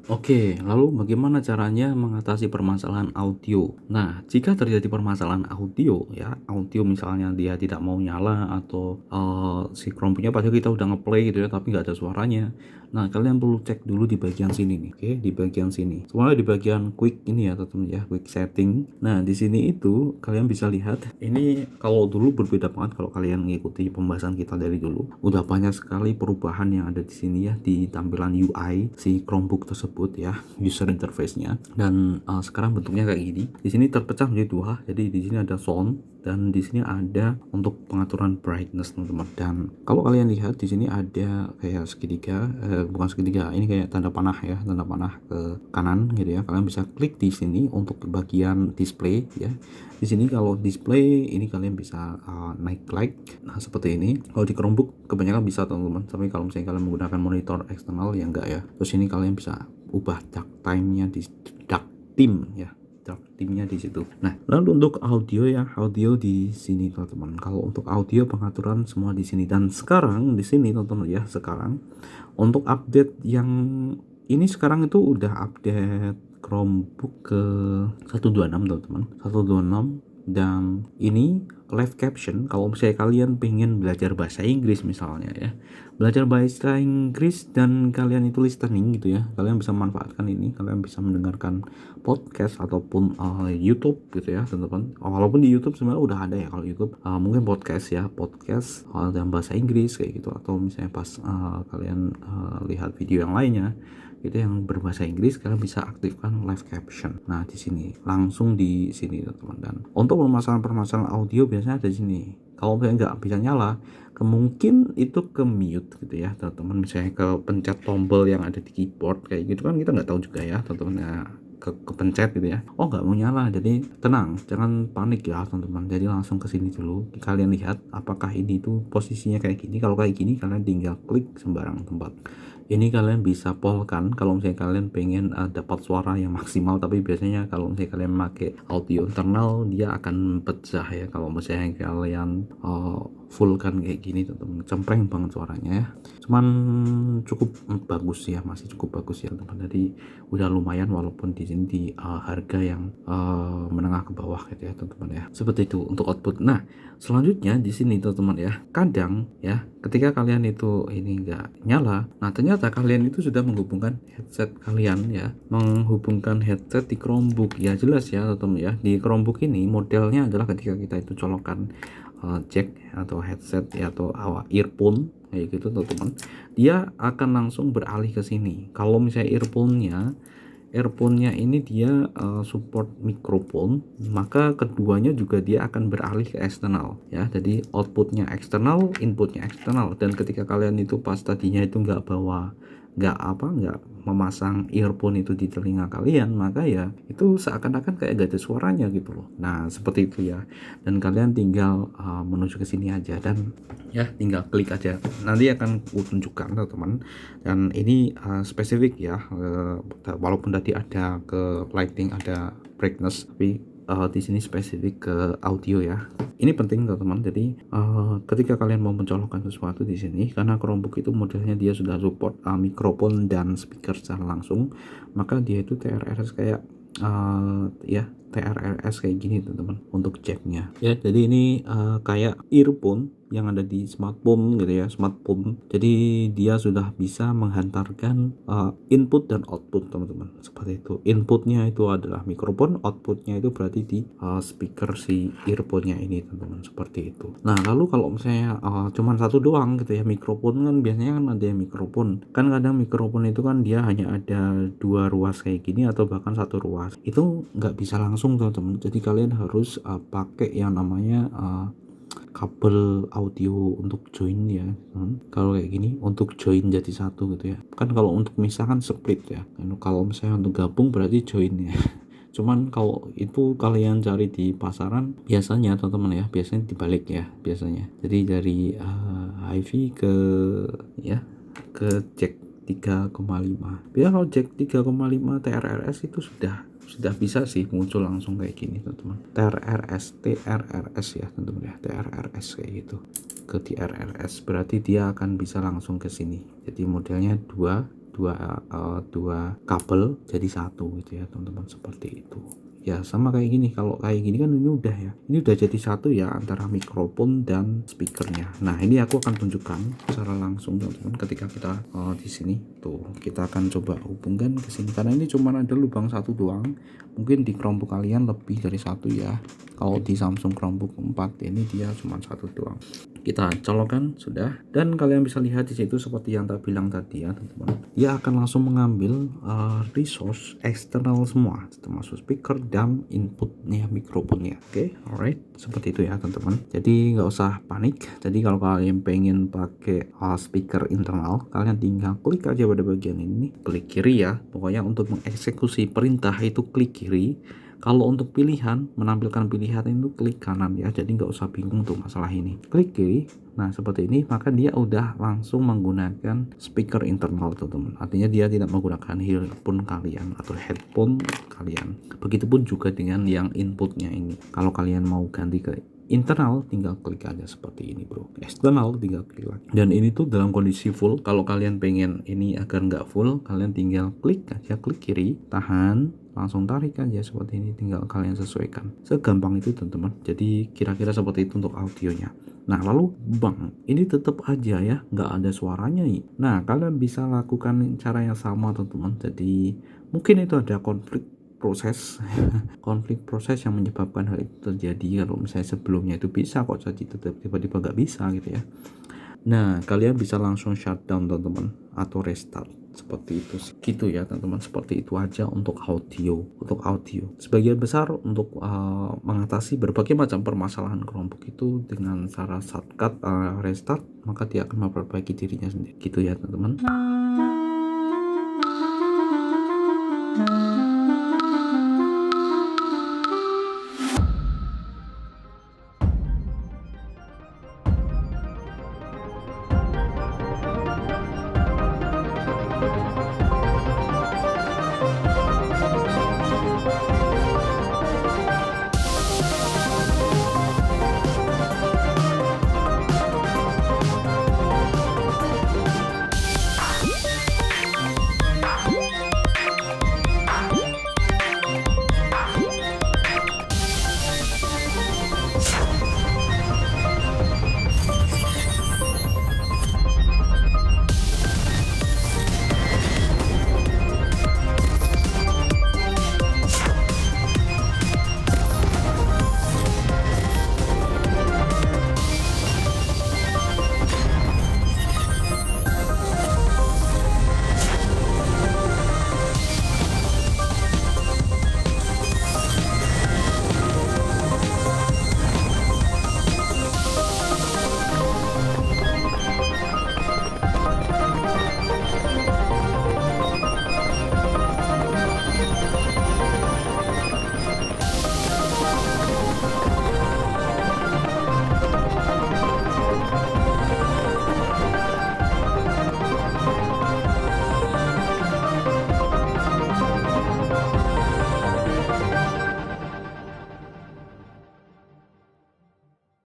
Oke, lalu bagaimana caranya mengatasi permasalahan audio? Nah, jika terjadi permasalahan audio ya, audio misalnya dia tidak mau nyala atau si Chromebooknya padahal kita udah ngeplay gitu ya, tapi nggak ada suaranya. Nah, kalian perlu cek dulu di bagian sini nih, oke, di bagian sini. Semuanya di bagian quick ini ya, teman-teman ya, quick setting. Nah, di sini itu kalian bisa lihat, ini kalau dulu berbeda banget kalau kalian mengikuti pembahasan kita dari dulu. Udah banyak sekali perubahan yang ada di sini ya di tampilan UI si Chromebook tersebut ya, user interface-nya. Dan sekarang bentuknya kayak gini. Di sini terpecah menjadi dua. Jadi di sini ada sound dan di sini ada untuk pengaturan brightness, teman-teman. Dan kalau kalian lihat di sini ada kayak segitiga, bukan segitiga, ini kayak tanda panah ya, tanda panah ke kanan gitu ya. Kalian bisa klik di sini untuk bagian display ya. Di sini kalau display ini kalian bisa naik light, nah seperti ini. Kalau di Chromebook kebanyakan bisa, teman-teman, tapi kalau misalnya kalian menggunakan monitor eksternal ya enggak ya. Terus ini kalian bisa ubah dark time-nya di dark theme ya, dark theme-nya di situ. Nah, lalu untuk audio ya, audio di sini, teman-teman. Kalau untuk audio pengaturan semua di sini. Dan sekarang di sini, teman-teman ya, sekarang untuk update yang ini sekarang itu udah update Chromebook ke 126, teman-teman. 126. Dan ini live caption. Kalau misalnya kalian pengen belajar bahasa Inggris misalnya ya, belajar bahasa Inggris dan kalian itu listening gitu ya, kalian bisa manfaatkan ini. Kalian bisa mendengarkan podcast ataupun YouTube gitu ya, teman-teman. Walaupun di YouTube sebenarnya udah ada ya, kalau YouTube mungkin podcast ya, podcast dalam bahasa Inggris kayak gitu. Atau misalnya pas kalian lihat video yang lainnya itu yang berbahasa Inggris, kalian bisa aktifkan live caption. Nah, di sini langsung di sini, teman-teman. Dan untuk permasalahan audio biasanya ada di sini. Kalau misalnya nggak bisa nyala, kemungkin itu ke mute gitu ya, teman-teman. Misalnya ke pencet tombol yang ada di keyboard kayak gitu kan, kita nggak tahu juga ya, teman-teman ya, kepencet gitu ya. Oh, nggak mau nyala. Jadi tenang, jangan panik ya, teman-teman. Jadi langsung ke sini dulu. Kalian lihat apakah ini tuh posisinya kayak gini. Kalau kayak gini kalian tinggal klik sembarang tempat. Ini kalian bisa polkan kalau misalnya kalian pengen dapat suara yang maksimal, tapi biasanya kalau misalnya kalian pakai audio internal dia akan pecah ya. Kalau misalnya kalian full kan kayak gini, teman-teman, cempreng banget suaranya ya. Cuman cukup bagus ya, masih cukup bagus ya, teman. Jadi udah lumayan walaupun di sini di harga yang menengah ke bawah gitu ya, teman-teman ya. Seperti itu untuk output. Nah, selanjutnya di sini, teman-teman ya, kadang ya ketika kalian itu ini enggak nyala, nah ternyata kalian itu sudah menghubungkan headset kalian ya, menghubungkan headset di Chromebook ya. Jelas ya, teman-teman ya, di Chromebook ini modelnya adalah ketika kita itu colokkan jack atau headset ya, atau earphone kayak gitu, teman-teman, dia akan langsung beralih ke sini. Kalau misalnya earphone-nya ini dia support mikrofon, maka keduanya juga dia akan beralih ke eksternal ya. Jadi outputnya eksternal, inputnya eksternal. Dan ketika kalian itu pas tadinya itu nggak memasang earphone itu di telinga kalian, maka ya itu seakan-akan kayak gak ada suaranya gitu loh. Nah, seperti itu ya. Dan kalian tinggal menuju ke sini aja dan ya tinggal klik aja, nanti akan tunjukkan, teman-teman. Dan ini spesifik ya, walaupun tadi ada ke lighting, ada brightness, tapi di sini spesifik ke audio ya. Ini penting, teman-teman. Jadi ketika kalian mau mencolokkan sesuatu di sini, karena Chromebook itu modelnya dia sudah support mikrofon dan speaker secara langsung, maka dia itu TRRS kayak ya TRRS kayak gini, teman-teman, untuk jacknya ya. Jadi ini kayak earphone yang ada di smartphone gitu ya, smartphone. Jadi dia sudah bisa menghantarkan input dan output, teman-teman, seperti itu. Inputnya itu adalah mikrofon, outputnya itu berarti di speaker si earphone-nya ini, teman-teman, seperti itu. Nah, lalu kalau misalnya cuman satu doang gitu ya, mikrofon kan biasanya kan ada yang mikrofon kan, kadang mikrofon itu kan dia hanya ada dua ruas kayak gini atau bahkan satu ruas, itu nggak bisa langsung, teman-teman. Jadi kalian harus pakai yang namanya kabel audio untuk join ya. Kalau kayak gini untuk join jadi satu gitu ya, kan kalau untuk misah kan split ya. Kalau misalnya untuk gabung berarti join ya. Cuman kalau itu kalian cari di pasaran biasanya, teman-teman ya, biasanya dibalik ya biasanya. Jadi dari HiFi ke ya ke jack 3,5. Biar kalau jack 3,5 TRRS itu sudah bisa sih muncul langsung kayak gini, teman-teman. TRRS ya, teman-teman ya, TRRS kayak gitu. Ke TRRS berarti dia akan bisa langsung ke sini. Jadi modelnya 2 dua kabel jadi satu gitu ya teman-teman, seperti itu. Ya sama kayak gini, kalau kayak gini kan ini udah jadi satu ya antara mikrofon dan speakernya. Nah ini aku akan tunjukkan secara langsung teman-teman ketika kita di sini tuh, kita akan coba hubungkan ke sini karena ini cuma ada lubang satu doang. Mungkin di Chromebook kalian lebih dari satu ya. Kalau di Samsung Chromebook 4 ini dia cuma satu doang. Kita colokkan sudah, dan kalian bisa lihat di situ seperti yang tak bilang tadi ya teman-teman, dia akan langsung mengambil resource eksternal semua termasuk speaker dan inputnya mikrofonnya. Oke, alright, seperti itu ya teman-teman. Jadi nggak usah panik. Jadi kalau kalian pengen pakai speaker internal, kalian tinggal klik aja pada bagian ini, klik kiri ya. Pokoknya untuk mengeksekusi perintah itu klik kiri. Kalau untuk pilihan, menampilkan pilihan itu klik kanan ya, jadi nggak usah bingung untuk masalah ini. Klik kiri, nah seperti ini, maka dia udah langsung menggunakan speaker internal teman-teman. Artinya dia tidak menggunakan earphone kalian atau headphone kalian. Begitupun juga dengan yang inputnya ini. Kalau kalian mau ganti ke internal, tinggal klik aja seperti ini bro. Eksternal tinggal klik lagi. Dan ini tuh dalam kondisi full. Kalau kalian pengen ini agar nggak full, kalian tinggal klik aja, klik kiri, tahan, langsung tarik aja seperti ini, tinggal kalian sesuaikan. Segampang itu teman-teman. Jadi kira-kira seperti itu untuk audionya. Nah lalu bang, ini tetap aja ya nggak ada suaranya nih. Nah kalian bisa lakukan cara yang sama teman-teman. Jadi mungkin itu ada konflik proses yang menyebabkan hal itu terjadi. Kalau misalnya sebelumnya itu bisa kok, jadi tetap tiba-tiba nggak bisa gitu ya. Nah kalian bisa langsung shutdown teman-teman atau restart seperti itu gitu ya teman-teman. Seperti itu aja untuk audio. Sebagian besar untuk mengatasi berbagai macam permasalahan Chromebook itu dengan cara shortcut restart, maka dia akan memperbaiki dirinya sendiri gitu ya teman-teman.